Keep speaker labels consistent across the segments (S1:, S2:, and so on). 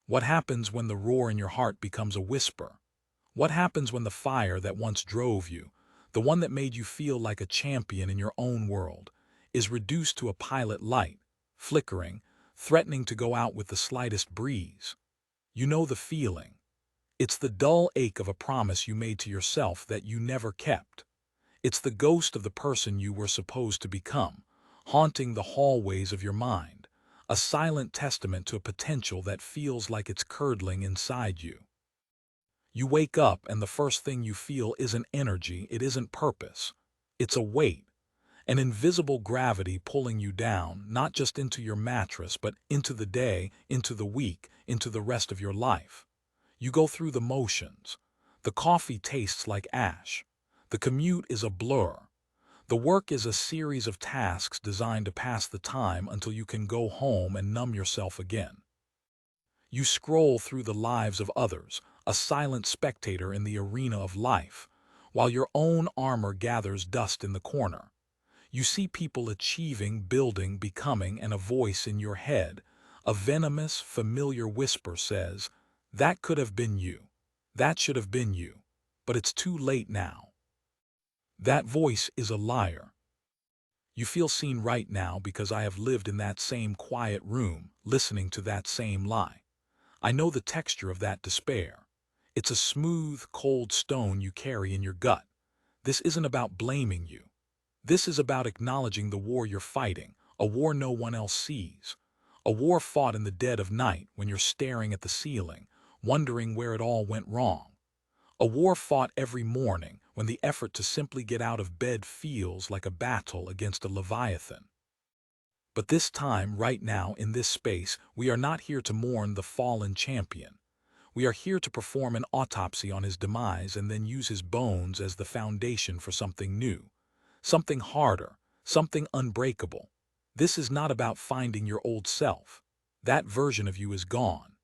S1: What happens when the roar in your heart becomes a whisper? What happens when the fire that once drove you, the one that made you feel like a champion in your own world, is reduced to a pilot light, flickering, threatening to go out with the slightest breeze? You know the feeling. It's the dull ache of a promise you made to yourself that you never kept. It's the ghost of the person you were supposed to become, haunting the hallways of your mind, a silent testament to a potential that feels like it's curdling inside you. You wake up and the first thing you feel isn't energy, it isn't purpose. It's a weight, an invisible gravity pulling you down, not just into your mattress, but into the day, into the week, into the rest of your life. You go through the motions. The coffee tastes like ash. The commute is a blur. The work is a series of tasks designed to pass the time until you can go home and numb yourself again. You scroll through the lives of others, a silent spectator in the arena of life, while your own armor gathers dust in the corner. You see people achieving, building, becoming, and a voice in your head, a venomous, familiar whisper says, "That could have been you. That should have been you. But it's too late now." That voice is a liar. You feel seen right now because I have lived in that same quiet room, listening to that same lie. I know the texture of that despair. It's a smooth, cold stone you carry in your gut. This isn't about blaming you. This is about acknowledging the war you're fighting, a war no one else sees. A war fought in the dead of night when you're staring at the ceiling, wondering where it all went wrong. A war fought every morning when the effort to simply get out of bed feels like a battle against a leviathan. But this time, right now, in this space, we are not here to mourn the fallen champion. We are here to perform an autopsy on his demise and then use his bones as the foundation for something new, something harder, something unbreakable. This is not about finding your old self. That version of you is gone.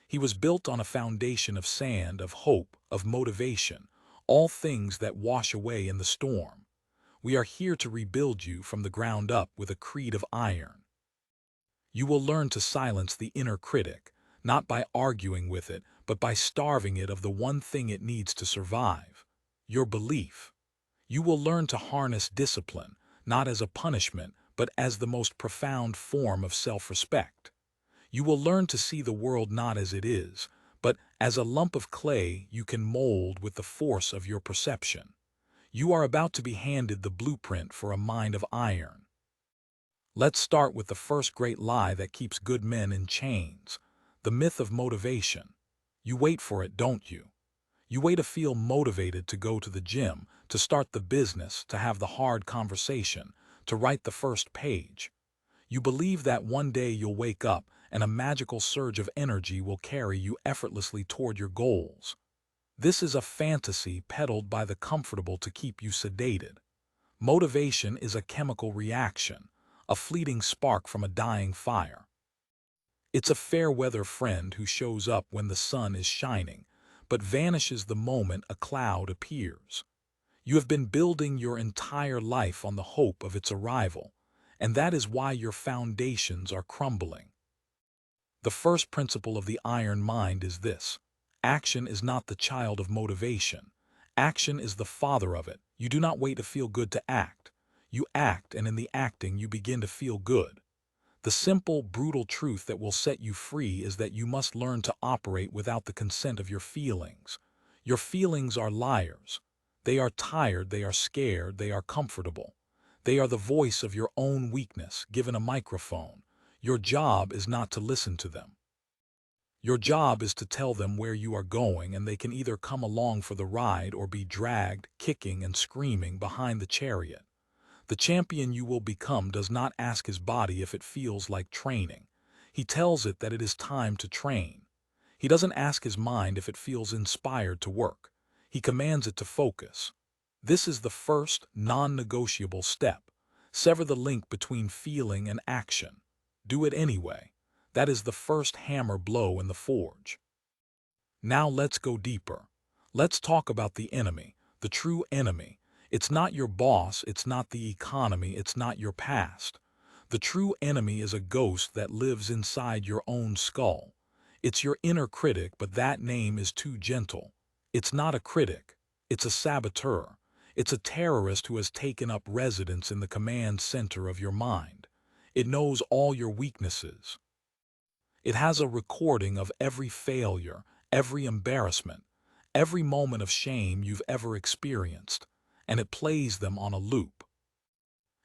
S1: He was built on a foundation of sand, of hope, of motivation, all things that wash away in the storm. We are here to rebuild you from the ground up with a creed of iron. You will learn to silence the inner critic, not by arguing with it, but by starving it of the one thing it needs to survive: your belief. You will learn to harness discipline, not as a punishment, but as the most profound form of self-respect. You will learn to see the world not as it is, but as a lump of clay you can mold with the force of your perception. You are about to be handed the blueprint for a mind of iron. Let's start with the first great lie that keeps good men in chains, the myth of motivation. You wait for it, don't you? You wait to feel motivated to go to the gym, to start the business, to have the hard conversation, to write the first page. You believe that one day you'll wake up and a magical surge of energy will carry you effortlessly toward your goals. This is a fantasy peddled by the comfortable to keep you sedated. Motivation is a chemical reaction, a fleeting spark from a dying fire. It's a fair-weather friend who shows up when the sun is shining, but vanishes the moment a cloud appears. You have been building your entire life on the hope of its arrival, and that is why your foundations are crumbling. The first principle of the iron mind is this: action is not the child of motivation. Action is the father of it. You do not wait to feel good to act. You act, and in the acting you begin to feel good. The simple, brutal truth that will set you free is that you must learn to operate without the consent of your feelings. Your feelings are liars. They are tired, they are scared, they are comfortable. They are the voice of your own weakness, given a microphone. Your job is not to listen to them. Your job is to tell them where you are going, and they can either come along for the ride or be dragged, kicking and screaming behind the chariot. The champion you will become does not ask his body if it feels like training. He tells it that it is time to train. He doesn't ask his mind if it feels inspired to work. He commands it to focus. This is the first, non-negotiable step. Sever the link between feeling and action. Do it anyway. That is the first hammer blow in the forge. Now let's go deeper. Let's talk about the enemy, the true enemy. It's not your boss, it's not the economy, it's not your past. The true enemy is a ghost that lives inside your own skull. It's your inner critic, but that name is too gentle. It's not a critic. It's a saboteur. It's a terrorist who has taken up residence in the command center of your mind. It knows all your weaknesses. It has a recording of every failure, every embarrassment, every moment of shame you've ever experienced, and it plays them on a loop.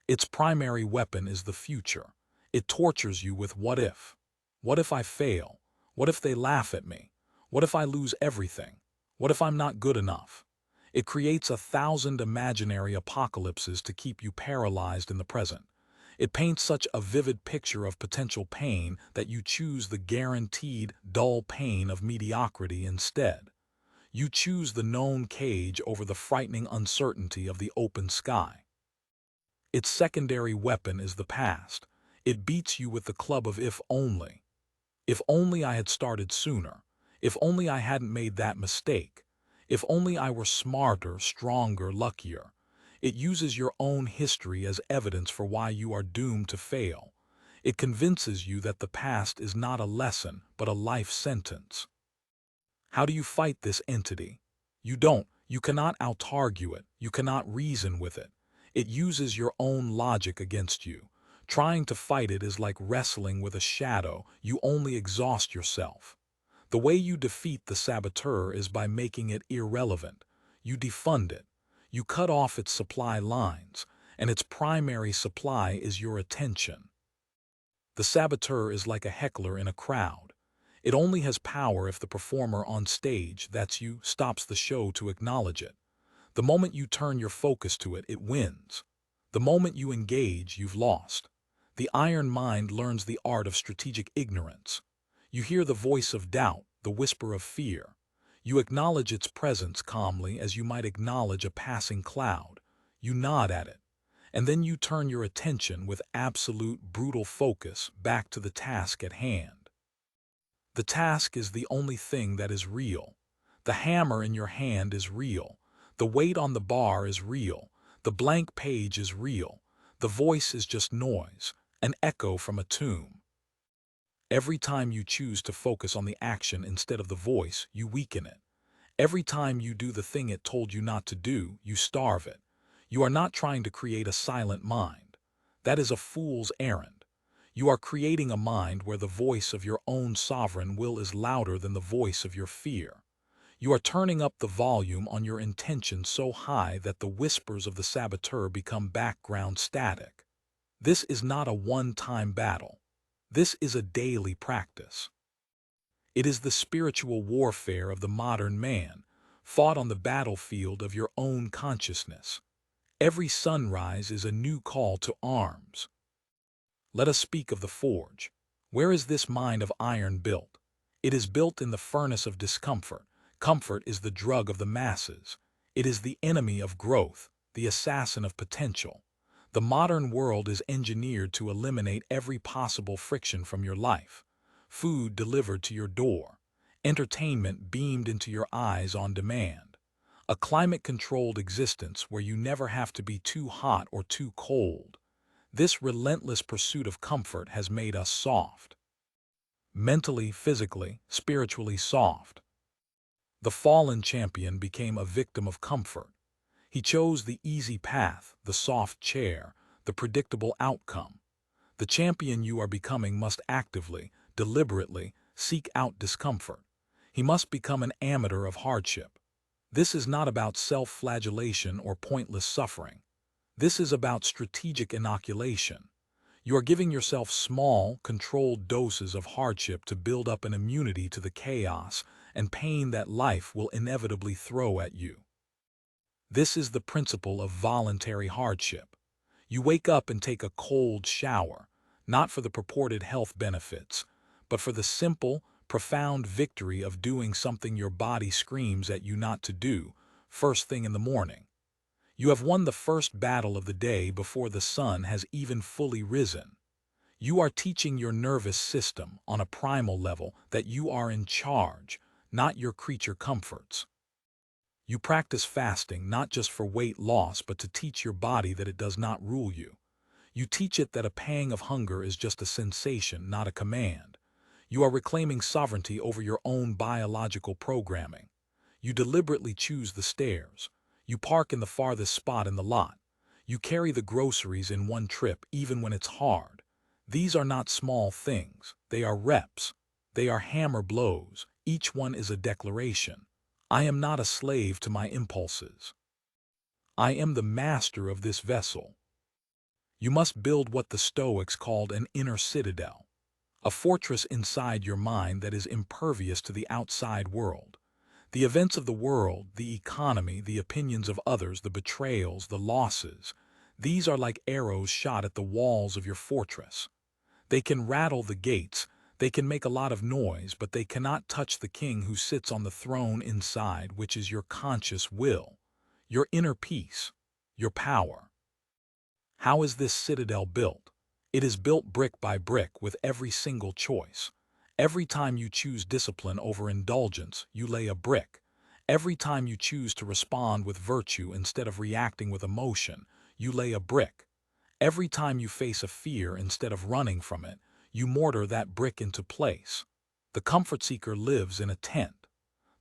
S1: Its primary weapon is the future. It tortures you with what if. What if I fail? What if they laugh at me? What if I lose everything? What if I'm not good enough? It creates 1,000 imaginary apocalypses to keep you paralyzed in the present. It paints such a vivid picture of potential pain that you choose the guaranteed, dull pain of mediocrity instead. You choose the known cage over the frightening uncertainty of the open sky. Its secondary weapon is the past. It beats you with the club of if only. If only I had started sooner. If only I hadn't made that mistake. If only I were smarter, stronger, luckier. It uses your own history as evidence for why you are doomed to fail. It convinces you that the past is not a lesson, but a life sentence. How do you fight this entity? You don't. You cannot out-argue it. You cannot reason with it. It uses your own logic against you. Trying to fight it is like wrestling with a shadow. You only exhaust yourself. The way you defeat the saboteur is by making it irrelevant. You defund it. You cut off its supply lines, and its primary supply is your attention. The saboteur is like a heckler in a crowd. It only has power if the performer on stage, that's you, stops the show to acknowledge it. The moment you turn your focus to it, it wins. The moment you engage, you've lost. The iron mind learns the art of strategic ignorance. You hear the voice of doubt, the whisper of fear. You acknowledge its presence calmly as you might acknowledge a passing cloud. You nod at it. And then you turn your attention with absolute brutal focus back to the task at hand. The task is the only thing that is real. The hammer in your hand is real. The weight on the bar is real. The blank page is real. The voice is just noise, an echo from a tomb. Every time you choose to focus on the action instead of the voice, you weaken it. Every time you do the thing it told you not to do, you starve it. You are not trying to create a silent mind. That is a fool's errand. You are creating a mind where the voice of your own sovereign will is louder than the voice of your fear. You are turning up the volume on your intention so high that the whispers of the saboteur become background static. This is not a one-time battle. This is a daily practice. It is the spiritual warfare of the modern man, fought on the battlefield of your own consciousness. Every sunrise is a new call to arms. Let us speak of the forge. Where is this mind of iron built? It is built in the furnace of discomfort. Comfort is the drug of the masses. It is the enemy of growth, the assassin of potential. The modern world is engineered to eliminate every possible friction from your life. Food delivered to your door. Entertainment beamed into your eyes on demand. A climate-controlled existence where you never have to be too hot or too cold. This relentless pursuit of comfort has made us soft. Mentally, physically, spiritually soft. The fallen champion became a victim of comfort. He chose the easy path, the soft chair, the predictable outcome. The champion you are becoming must actively, deliberately, seek out discomfort. He must become an amateur of hardship. This is not about self-flagellation or pointless suffering. This is about strategic inoculation. You are giving yourself small, controlled doses of hardship to build up an immunity to the chaos and pain that life will inevitably throw at you. This is the principle of voluntary hardship. You wake up and take a cold shower, not for the purported health benefits, but for the simple, profound victory of doing something your body screams at you not to do, first thing in the morning. You have won the first battle of the day before the sun has even fully risen. You are teaching your nervous system on a primal level that you are in charge, not your creature comforts. You practice fasting not just for weight loss but to teach your body that it does not rule you. You teach it that a pang of hunger is just a sensation, not a command. You are reclaiming sovereignty over your own biological programming. You deliberately choose the stairs. You park in the farthest spot in the lot. You carry the groceries in one trip even when it's hard. These are not small things. They are reps. They are hammer blows. Each one is a declaration. I am not a slave to my impulses. I am the master of this vessel. You must build what the Stoics called an inner citadel, a fortress inside your mind that is impervious to the outside world. The events of the world, the economy, the opinions of others, the betrayals, the losses, these are like arrows shot at the walls of your fortress. They can rattle the gates, they can make a lot of noise, but they cannot touch the king who sits on the throne inside, which is your conscious will, your inner peace, your power. How is this citadel built? It is built brick by brick with every single choice. Every time you choose discipline over indulgence, you lay a brick. Every time you choose to respond with virtue instead of reacting with emotion, you lay a brick. Every time you face a fear instead of running from it, you mortar that brick into place. The comfort seeker lives in a tent.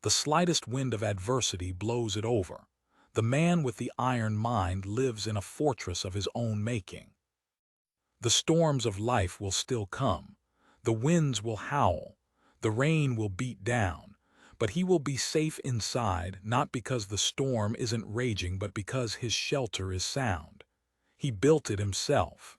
S1: The slightest wind of adversity blows it over. The man with the iron mind lives in a fortress of his own making. The storms of life will still come. The winds will howl. The rain will beat down. But he will be safe inside, not because the storm isn't raging, but because his shelter is sound. He built it himself.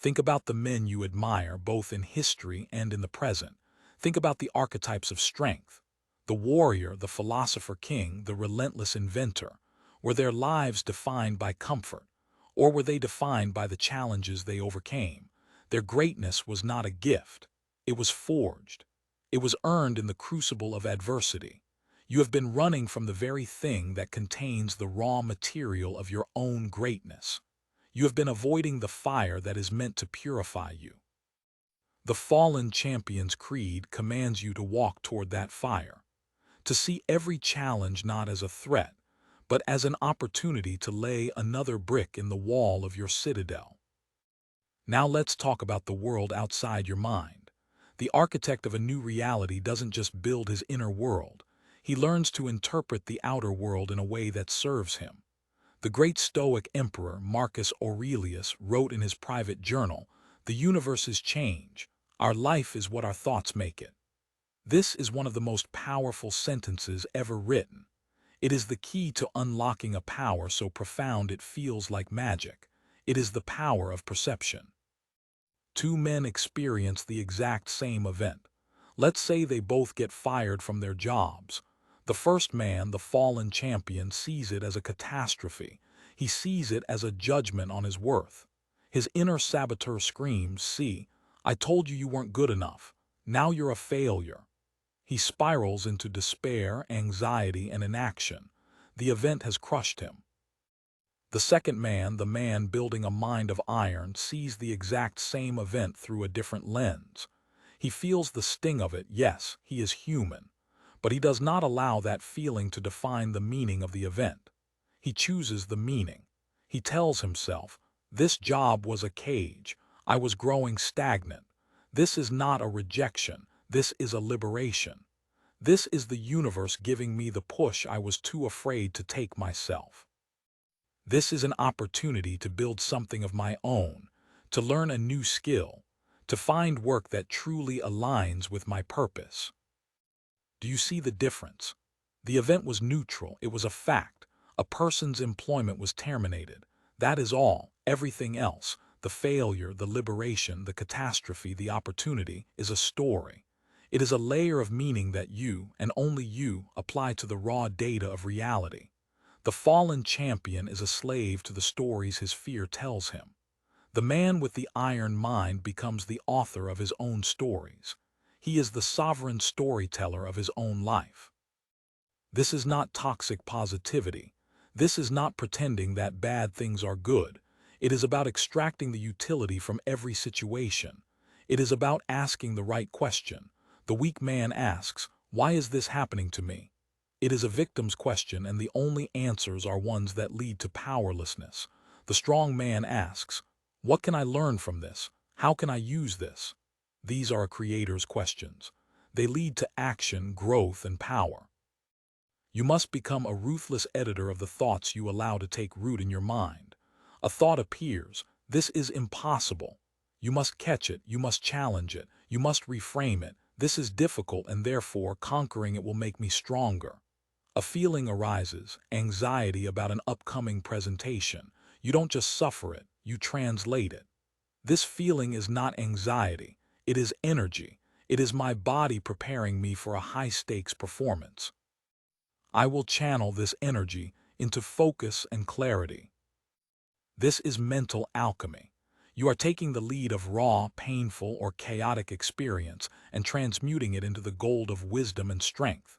S1: Think about the men you admire, both in history and in the present. Think about the archetypes of strength. The warrior, the philosopher king, the relentless inventor. Were their lives defined by comfort? Or were they defined by the challenges they overcame? Their greatness was not a gift. It was forged. It was earned in the crucible of adversity. You have been running from the very thing that contains the raw material of your own greatness. You have been avoiding the fire that is meant to purify you. The fallen champion's creed commands you to walk toward that fire, to see every challenge not as a threat, but as an opportunity to lay another brick in the wall of your citadel. Now let's talk about the world outside your mind. The architect of a new reality doesn't just build his inner world. He learns to interpret the outer world in a way that serves him. The great Stoic emperor Marcus Aurelius wrote in his private journal, "The universe is change. Our life is what our thoughts make it." This is one of the most powerful sentences ever written. It is the key to unlocking a power so profound it feels like magic. It is the power of perception. Two men experience the exact same event. Let's say they both get fired from their jobs. The first man, the fallen champion, sees it as a catastrophe. He sees it as a judgment on his worth. His inner saboteur screams, "See, I told you you weren't good enough. Now you're a failure." He spirals into despair, anxiety, and inaction. The event has crushed him. The second man, the man building a mind of iron, sees the exact same event through a different lens. He feels the sting of it. Yes, he is human. But he does not allow that feeling to define the meaning of the event. He chooses the meaning. He tells himself, "This job was a cage. I was growing stagnant. This is not a rejection. This is a liberation. This is the universe giving me the push I was too afraid to take myself. This is an opportunity to build something of my own, to learn a new skill, to find work that truly aligns with my purpose." Do you see the difference? The event was neutral. It was a fact. A person's employment was terminated. That is all. Everything else, the failure, the liberation, the catastrophe, the opportunity, is a story. It is a layer of meaning that you, and only you, apply to the raw data of reality. The fallen champion is a slave to the stories his fear tells him. The man with the iron mind becomes the author of his own stories. He is the sovereign storyteller of his own life. This is not toxic positivity. This is not pretending that bad things are good. It is about extracting the utility from every situation. It is about asking the right question. The weak man asks, "Why is this happening to me?" It is a victim's question, and the only answers are ones that lead to powerlessness. The strong man asks, "What can I learn from this? How can I use this?" These are a creator's questions. They lead to action, growth, and power. You must become a ruthless editor of the thoughts you allow to take root in your mind. A thought appears, "This is impossible." You must catch it, you must challenge it, you must reframe it. "This is difficult and therefore conquering it will make me stronger." A feeling arises, anxiety about an upcoming presentation. You don't just suffer it, you translate it. This feeling is not anxiety, it is energy. It is my body preparing me for a high-stakes performance. I will channel this energy into focus and clarity. This is mental alchemy. You are taking the lead of raw, painful, or chaotic experience and transmuting it into the gold of wisdom and strength.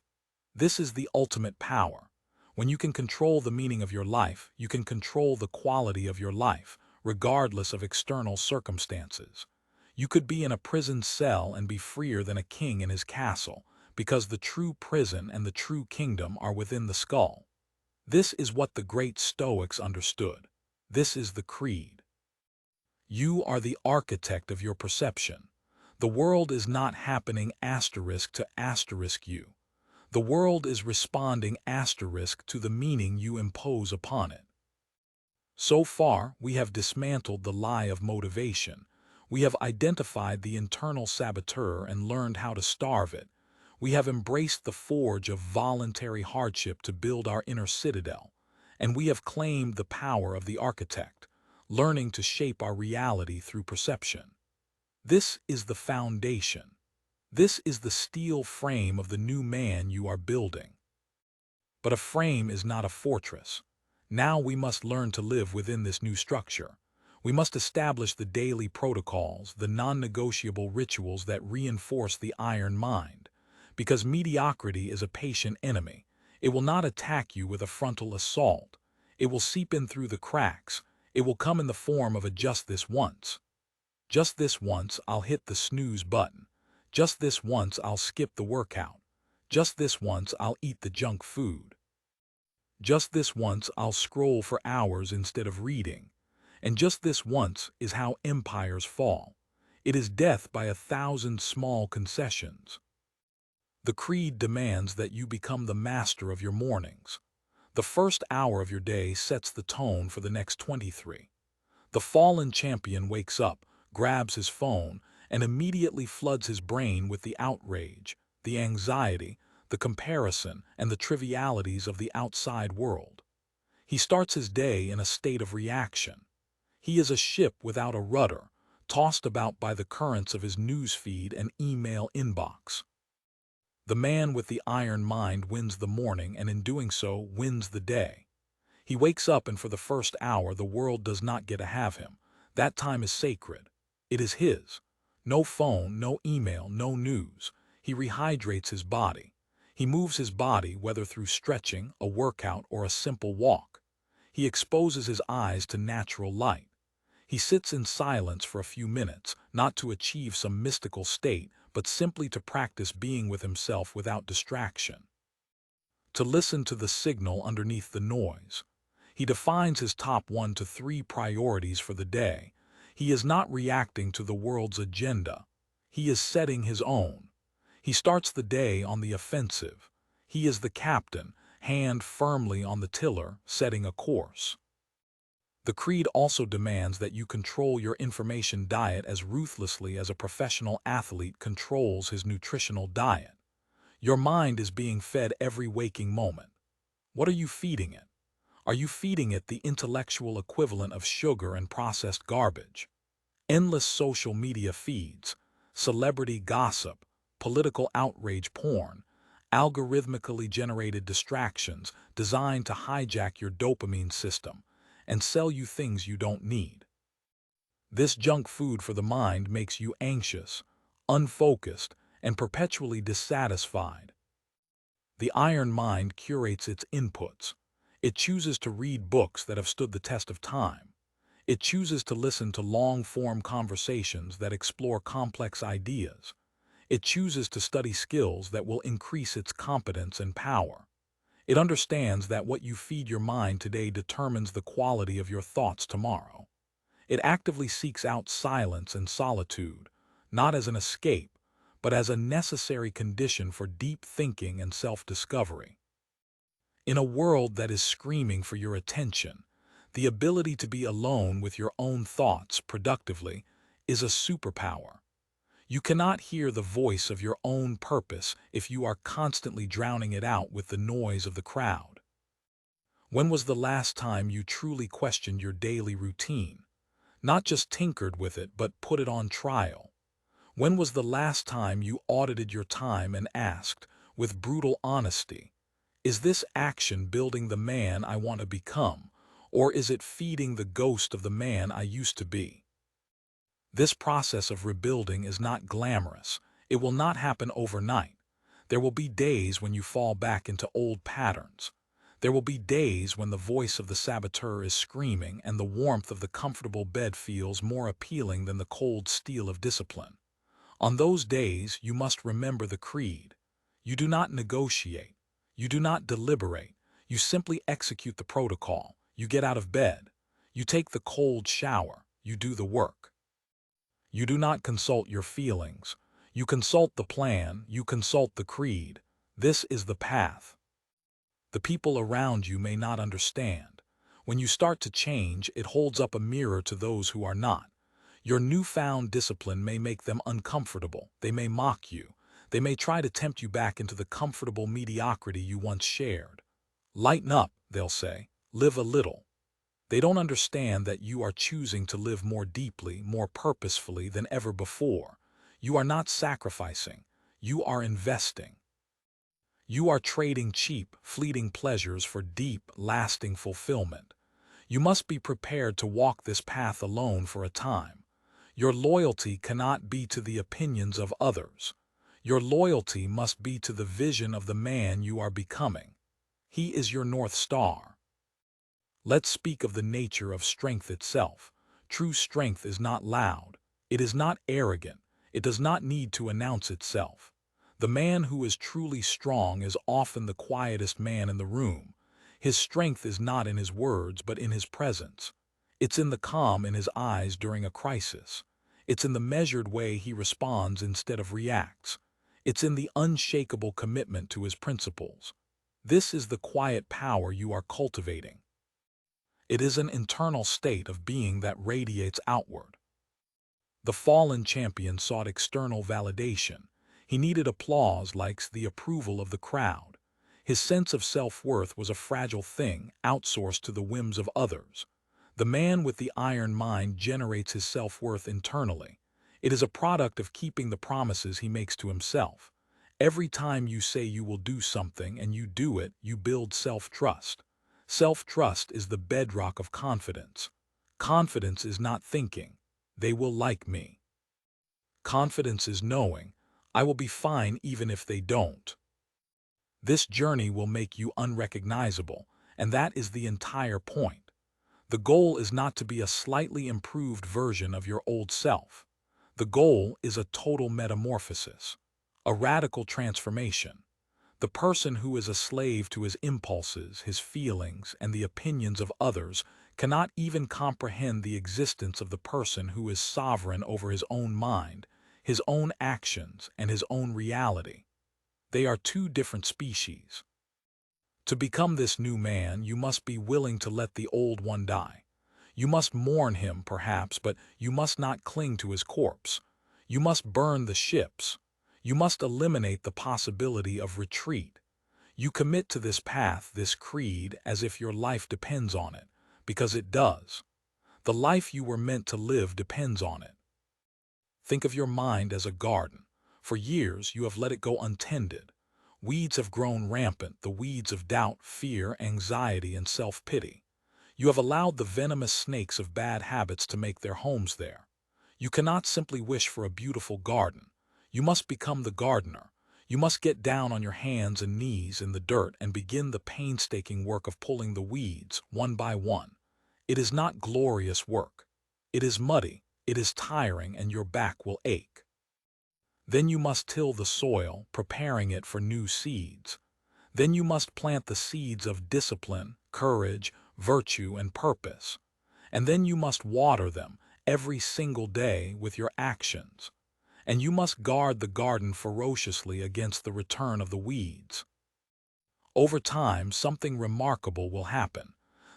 S1: This is the ultimate power. When you can control the meaning of your life, you can control the quality of your life, regardless of external circumstances. You could be in a prison cell and be freer than a king in his castle, because the true prison and the true kingdom are within the skull. This is what the great Stoics understood. This is the creed. You are the architect of your perception. The world is not happening asterisk to asterisk you. The world is responding asterisk to the meaning you impose upon it. So far, we have dismantled the lie of motivation. We have identified the internal saboteur and learned how to starve it. We have embraced the forge of voluntary hardship to build our inner citadel. And we have claimed the power of the architect, learning to shape our reality through perception. This is the foundation. This is the steel frame of the new man you are building. But a frame is not a fortress. Now we must learn to live within this new structure. We must establish the daily protocols, the non-negotiable rituals that reinforce the iron mind. Because mediocrity is a patient enemy. It will not attack you with a frontal assault. It will seep in through the cracks. It will come in the form of a just this once. Just this once, I'll hit the snooze button. Just this once, I'll skip the workout. Just this once, I'll eat the junk food. Just this once, I'll scroll for hours instead of reading. And just this once is how empires fall. It is death by 1,000 small concessions. The creed demands that you become the master of your mornings. The first hour of your day sets the tone for the next 23. The fallen champion wakes up, grabs his phone, and immediately floods his brain with the outrage, the anxiety, the comparison, and the trivialities of the outside world. He starts his day in a state of reaction. He is a ship without a rudder, tossed about by the currents of his newsfeed and email inbox. The man with the iron mind wins the morning and in doing so wins the day. He wakes up and for the first hour the world does not get to have him. That time is sacred. It is his. No phone, no email, no news. He rehydrates his body. He moves his body, whether through stretching, a workout, or a simple walk. He exposes his eyes to natural light. He sits in silence for a few minutes, not to achieve some mystical state, but simply to practice being with himself without distraction. To listen to the signal underneath the noise. He defines his top 1 to 3 priorities for the day. He is not reacting to the world's agenda. He is setting his own. He starts the day on the offensive. He is the captain, hand firmly on the tiller, setting a course. The creed also demands that you control your information diet as ruthlessly as a professional athlete controls his nutritional diet. Your mind is being fed every waking moment. What are you feeding it? Are you feeding it the intellectual equivalent of sugar and processed garbage? Endless social media feeds, celebrity gossip, political outrage porn, algorithmically generated distractions designed to hijack your dopamine system and sell you things you don't need. This junk food for the mind makes you anxious, unfocused, and perpetually dissatisfied. The iron mind curates its inputs. It chooses to read books that have stood the test of time. It chooses to listen to long-form conversations that explore complex ideas. It chooses to study skills that will increase its competence and power. It understands that what you feed your mind today determines the quality of your thoughts tomorrow. It actively seeks out silence and solitude, not as an escape, but as a necessary condition for deep thinking and self-discovery. In a world that is screaming for your attention, the ability to be alone with your own thoughts productively is a superpower. You cannot hear the voice of your own purpose if you are constantly drowning it out with the noise of the crowd. When was the last time you truly questioned your daily routine? Not just tinkered with it, but put it on trial. When was the last time you audited your time and asked, with brutal honesty, is this action building the man I want to become, or is it feeding the ghost of the man I used to be? This process of rebuilding is not glamorous. It will not happen overnight. There will be days when you fall back into old patterns. There will be days when the voice of the saboteur is screaming and the warmth of the comfortable bed feels more appealing than the cold steel of discipline. On those days, you must remember the creed. You do not negotiate. You do not deliberate. You simply execute the protocol. You get out of bed. You take the cold shower. You do the work. You do not consult your feelings. You consult the plan. You consult the creed. This is the path. The people around you may not understand. When you start to change, it holds up a mirror to those who are not. Your newfound discipline may make them uncomfortable. They may mock you. They may try to tempt you back into the comfortable mediocrity you once shared. Lighten up, they'll say. Live a little. They don't understand that you are choosing to live more deeply, more purposefully than ever before. You are not sacrificing. You are investing. You are trading cheap, fleeting pleasures for deep, lasting fulfillment. You must be prepared to walk this path alone for a time. Your loyalty cannot be to the opinions of others. Your loyalty must be to the vision of the man you are becoming. He is your North Star. Let's speak of the nature of strength itself. True strength is not loud. It is not arrogant. It does not need to announce itself. The man who is truly strong is often the quietest man in the room. His strength is not in his words, but in his presence. It's in the calm in his eyes during a crisis. It's in the measured way he responds instead of reacts. It's in the unshakable commitment to his principles. This is the quiet power you are cultivating. It is an internal state of being that radiates outward. The fallen champion sought external validation. He needed applause, likes, the approval of the crowd. His sense of self-worth was a fragile thing, outsourced to the whims of others. The man with the iron mind generates his self-worth internally. It is a product of keeping the promises he makes to himself. Every time you say you will do something and you do it, you build self-trust. Self-trust is the bedrock of confidence. Confidence is not thinking, "They will like me." Confidence is knowing, "I will be fine even if they don't." This journey will make you unrecognizable, and that is the entire point. The goal is not to be a slightly improved version of your old self. The goal is a total metamorphosis, a radical transformation. The person who is a slave to his impulses, his feelings, and the opinions of others cannot even comprehend the existence of the person who is sovereign over his own mind, his own actions, and his own reality. They are two different species. To become this new man, you must be willing to let the old one die. You must mourn him, perhaps, but you must not cling to his corpse. You must burn the ships. You must eliminate the possibility of retreat. You commit to this path, this creed, as if your life depends on it, because it does. The life you were meant to live depends on it. Think of your mind as a garden. For years, you have let it go untended. Weeds have grown rampant, the weeds of doubt, fear, anxiety, and self-pity. You have allowed the venomous snakes of bad habits to make their homes there. You cannot simply wish for a beautiful garden. You must become the gardener. You must get down on your hands and knees in the dirt and begin the painstaking work of pulling the weeds, one by one. It is not glorious work. It is muddy, it is tiring, and your back will ache. Then you must till the soil, preparing it for new seeds. Then you must plant the seeds of discipline, courage, virtue, and purpose. And then you must water them every single day with your actions. and you must guard the garden ferociously against the return of the weeds. Over time, something remarkable will happen.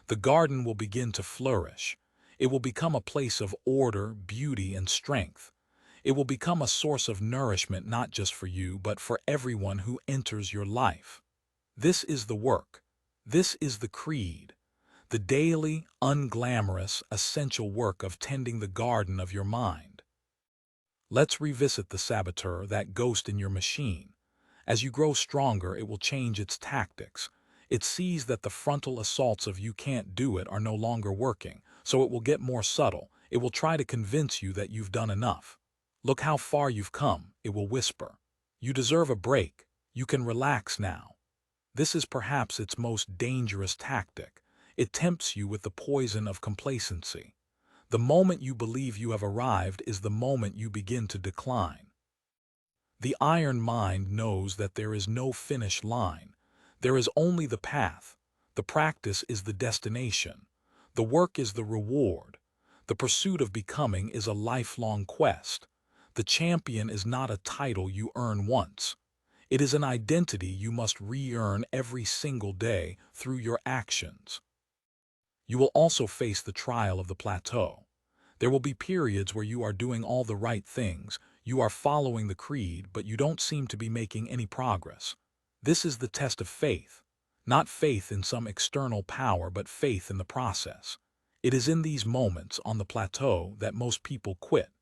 S1: The garden will begin to flourish. It will become a place of order, beauty, and strength. It will become a source of nourishment not just for you, but for everyone who enters your life. This is the work. This is the creed. The daily, unglamorous, essential work of tending the garden of your mind. Let's revisit the saboteur, that ghost in your machine. As you grow stronger, it will change its tactics. It sees that the frontal assaults of "you can't do it" are no longer working, so it will get more subtle. It will try to convince you that you've done enough. "Look how far you've come," it will whisper. "You deserve a break. You can relax now." This is perhaps its most dangerous tactic. It tempts you with the poison of complacency. The moment you believe you have arrived is the moment you begin to decline. The iron mind knows that there is no finish line. There is only the path. The practice is the destination. The work is the reward. The pursuit of becoming is a lifelong quest. The champion is not a title you earn once. It is an identity you must re-earn every single day through your actions. You will also face the trial of the plateau. There will be periods where you are doing all the right things, you are following the creed, but you don't seem to be making any progress. This is the test of faith. Not faith in some external power, but faith in the process. It is in these moments on the plateau that most people quit.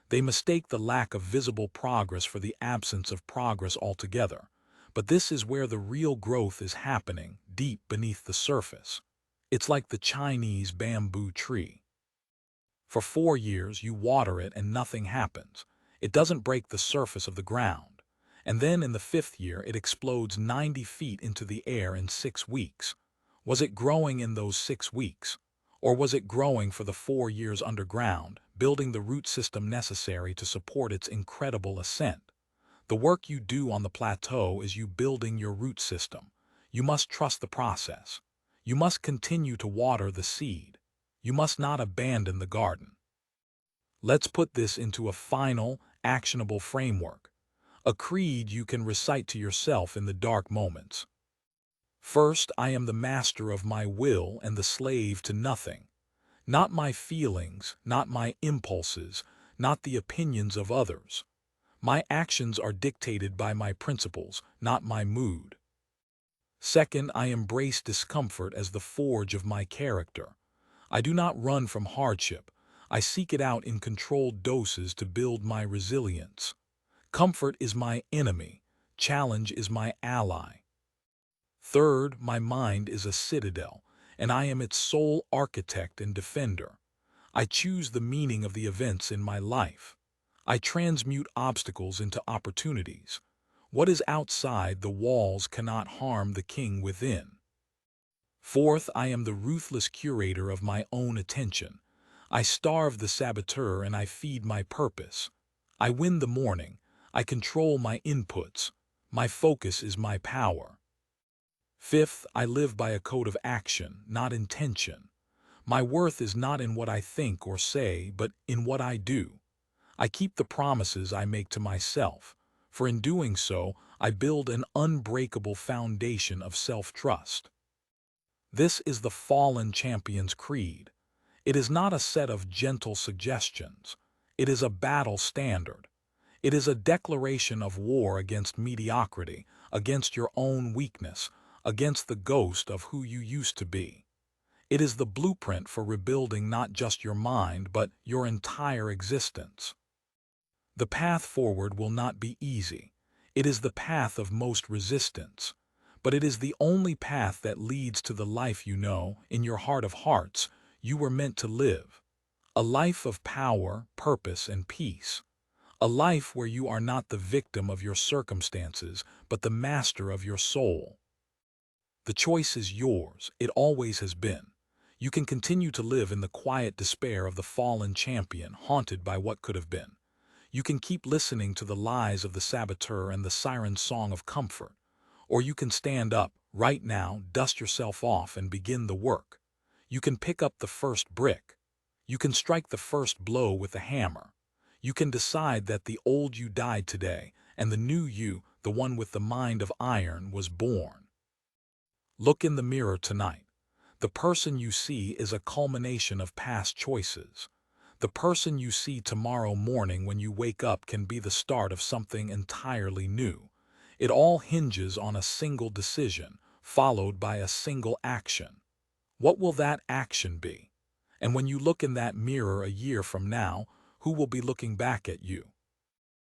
S1: They mistake the lack of visible progress for the absence of progress altogether. But this is where the real growth is happening, deep beneath the surface. It's like the Chinese bamboo tree. For 4 years you water it and nothing happens. It doesn't break the surface of the ground. And then in the 5th year it explodes 90 feet into the air in 6 weeks. Was it growing in those 6 weeks? Or was it growing for the 4 years underground, building the root system necessary to support its incredible ascent? The work you do on the plateau is you building your root system. You must trust the process. You must continue to water the seed. You must not abandon the garden. Let's put this into a final, actionable framework. A creed you can recite to yourself in the dark moments. First, I am the master of my will and the slave to nothing. Not my feelings, not my impulses, not the opinions of others. My actions are dictated by my principles, not my mood. Second, I embrace discomfort as the forge of my character. I do not run from hardship. I seek it out in controlled doses to build my resilience. Comfort is my enemy. Challenge is my ally. Third, my mind is a citadel, and I am its sole architect and defender. I choose the meaning of the events in my life. I transmute obstacles into opportunities. What is outside the walls cannot harm the king within. Fourth, I am the ruthless curator of my own attention. I starve the saboteur and I feed my purpose. I win the morning. I control my inputs. My focus is my power. Fifth, I live by a code of action, not intention. My worth is not in what I think or say, but in what I do. I keep the promises I make to myself, for in doing so, I build an unbreakable foundation of self-trust. This is the fallen champion's creed. It is not a set of gentle suggestions. It is a battle standard. It is a declaration of war against mediocrity, against your own weakness, against the ghost of who you used to be. It is the blueprint for rebuilding not just your mind, but your entire existence. The path forward will not be easy. It is the path of most resistance. But it is the only path that leads to the life you know, in your heart of hearts, you were meant to live. A life of power, purpose, and peace. A life where you are not the victim of your circumstances, but the master of your soul. The choice is yours. It always has been. You can continue to live in the quiet despair of the fallen champion, haunted by what could have been. You can keep listening to the lies of the saboteur and the siren song of comfort. Or you can stand up, right now, dust yourself off and begin the work. You can pick up the first brick. You can strike the first blow with a hammer. You can decide that the old you died today, and the new you, the one with the mind of iron, was born. Look in the mirror tonight. The person you see is a culmination of past choices. The person you see tomorrow morning when you wake up can be the start of something entirely new. It all hinges on a single decision, followed by a single action. What will that action be? And when you look in that mirror a year from now, who will be looking back at you?